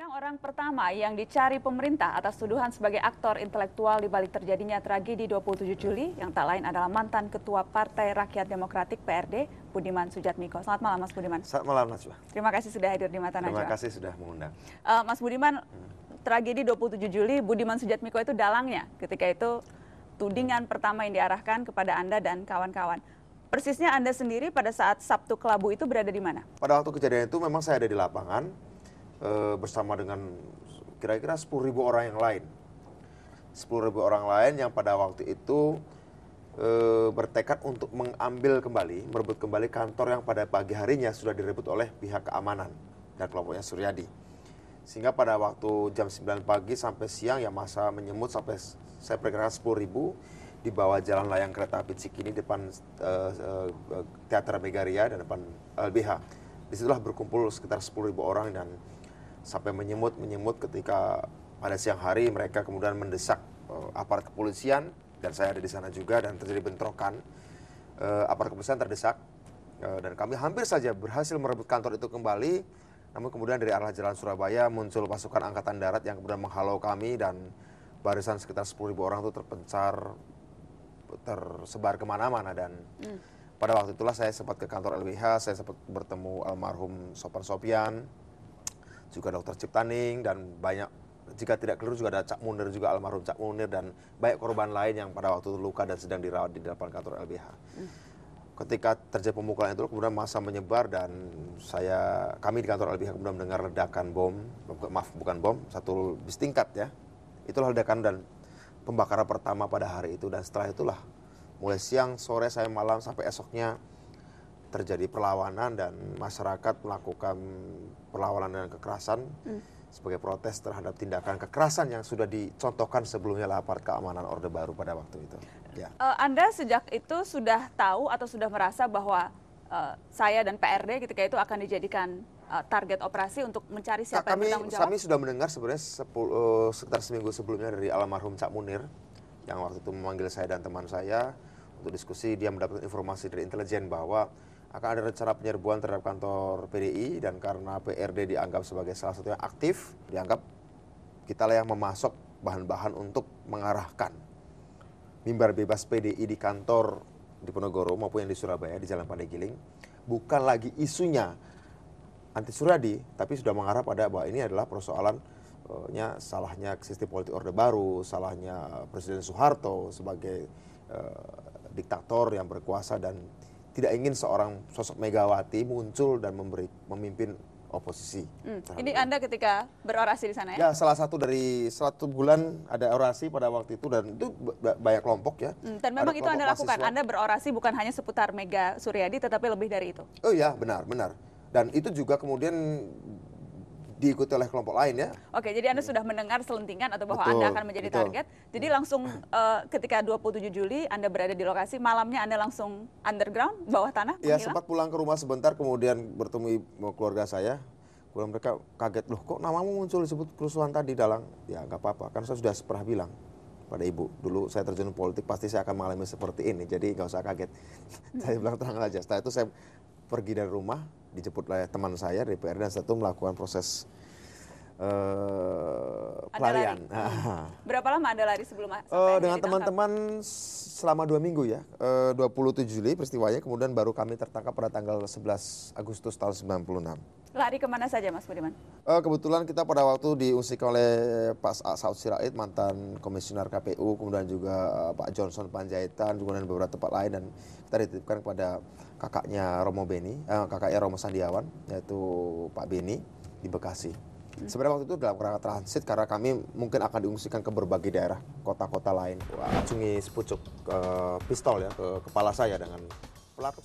Undang orang pertama yang dicari pemerintah atas tuduhan sebagai aktor intelektual di balik terjadinya tragedi 27 Juli yang tak lain adalah mantan Ketua Partai Rakyat Demokratik PRD, Budiman Sujatmiko. Selamat malam Mas Budiman. Selamat malam Najwa. Terima kasih sudah hadir di Mata Najwa. Terima kasih sudah mengundang. Mas Budiman, tragedi 27 Juli Budiman Sujatmiko itu dalangnya. Ketika itu tudingan pertama yang diarahkan kepada Anda dan kawan-kawan. Persisnya Anda sendiri pada saat Sabtu Kelabu itu berada di mana? Pada waktu kejadian itu memang saya ada di lapangan bersama dengan kira-kira 10.000 orang yang lain. 10.000 orang lain yang pada waktu itu bertekad untuk mengambil kembali, merebut kembali kantor yang pada pagi harinya sudah direbut oleh pihak keamanan dan kelompoknya Suryadi. Sehingga pada waktu jam 9 pagi sampai siang ya masa menyemut sampai saya perkirakan 10.000 di bawah jalan layang kereta api Cikini depan Teater Megaria dan depan LBH. Disitulah berkumpul sekitar 10.000 orang dan sampai menyemut ketika pada siang hari mereka kemudian mendesak aparat kepolisian dan saya ada di sana juga dan terjadi bentrokan. Aparat kepolisian terdesak dan kami hampir saja berhasil merebut kantor itu kembali. Namun kemudian dari arah jalan Surabaya muncul pasukan angkatan darat yang kemudian menghalau kami dan barisan sekitar 10.000 orang itu tersebar kemana-mana dan pada waktu itulah saya sempat ke kantor LBH, saya sempat bertemu almarhum Sophan Sopyan, juga Dr. Ciptaning dan banyak, jika tidak keliru juga ada Cak Munir juga, almarhum Cak Munir dan banyak korban lain yang pada waktu itu luka dan sedang dirawat di depan kantor LBH. Ketika terjadi pemukulan itu kemudian massa menyebar dan kami di kantor LBH kemudian mendengar ledakan bom, bukan bom, satu bis tingkat ya. Itulah ledakan dan pembakaran pertama pada hari itu dan setelah itulah mulai siang, sore, saya malam sampai esoknya terjadi perlawanan dan masyarakat melakukan perlawanan dan kekerasan sebagai protes terhadap tindakan kekerasan yang sudah dicontohkan sebelumnya oleh aparat keamanan Orde Baru pada waktu itu. Ya. Anda sejak itu sudah tahu atau sudah merasa bahwa saya dan PRD ketika itu akan dijadikan target operasi untuk mencari siapa yang bertanggung jawab? Kami sudah mendengar sebenarnya sekitar seminggu sebelumnya dari almarhum Cak Munir yang waktu itu memanggil saya dan teman saya untuk diskusi. Dia mendapatkan informasi dari intelijen bahwa akan ada rencana penyerbuan terhadap kantor PDI dan karena PRD dianggap sebagai salah satu yang aktif, dianggap kitalah yang memasok bahan-bahan untuk mengarahkan mimbar bebas PDI di kantor di Ponorogo maupun yang di Surabaya di Jalan Pandegiling. Bukan lagi isunya anti Suryadi, tapi sudah mengarah pada bahwa ini adalah persoalan salahnya sistem politik Orde Baru, salahnya Presiden Soeharto sebagai diktator yang berkuasa dan tidak ingin seorang sosok Megawati muncul dan memimpin oposisi. Ini Anda ketika berorasi di sana ya? Ya, salah satu dari 1 bulan ada orasi pada waktu itu dan itu banyak kelompok ya. Dan memang itu Anda lakukan, Anda berorasi bukan hanya seputar Mega Suryadi tetapi lebih dari itu? Oh iya, benar. Dan itu juga kemudian diikuti oleh kelompok lain ya. Oke, jadi Anda sudah mendengar selentingan atau bahwa Anda akan menjadi target. Jadi langsung ketika 27 Juli Anda berada di lokasi, malamnya Anda langsung underground, bawah tanah? Ya, sempat pulang ke rumah sebentar, kemudian bertemu keluarga saya. Kemudian mereka kaget, loh kok namamu muncul disebut kerusuhan tadi Dalang? Ya nggak apa-apa, kan saya sudah pernah bilang pada ibu, dulu saya terjun politik pasti saya akan mengalami seperti ini, jadi nggak usah kaget. Saya bilang tenang aja. Setelah itu saya pergi dari rumah, dijemput oleh teman saya dari PRD dan setelah itu melakukan proses pelarian. Berapa lama Anda lari sebelum dengan teman-teman selama 2 minggu ya. 27 Juli peristiwanya, kemudian baru kami tertangkap pada tanggal 11 Agustus tahun 96. Lari kemana saja Mas Budiman? Kebetulan kita pada waktu diungsikan oleh Pak Saud Sirait, mantan komisioner KPU, kemudian juga Pak Johnson Panjaitan, kemudian beberapa tempat lain, dan kita dititipkan kepada kakaknya Romo Sandiawan, yaitu Pak Beni di Bekasi. Sebenarnya waktu itu dalam kerangka transit karena kami mungkin akan diungsikan ke berbagai daerah, kota-kota lain. Acungi sepucuk pistol ya ke kepala saya dengan pelaku.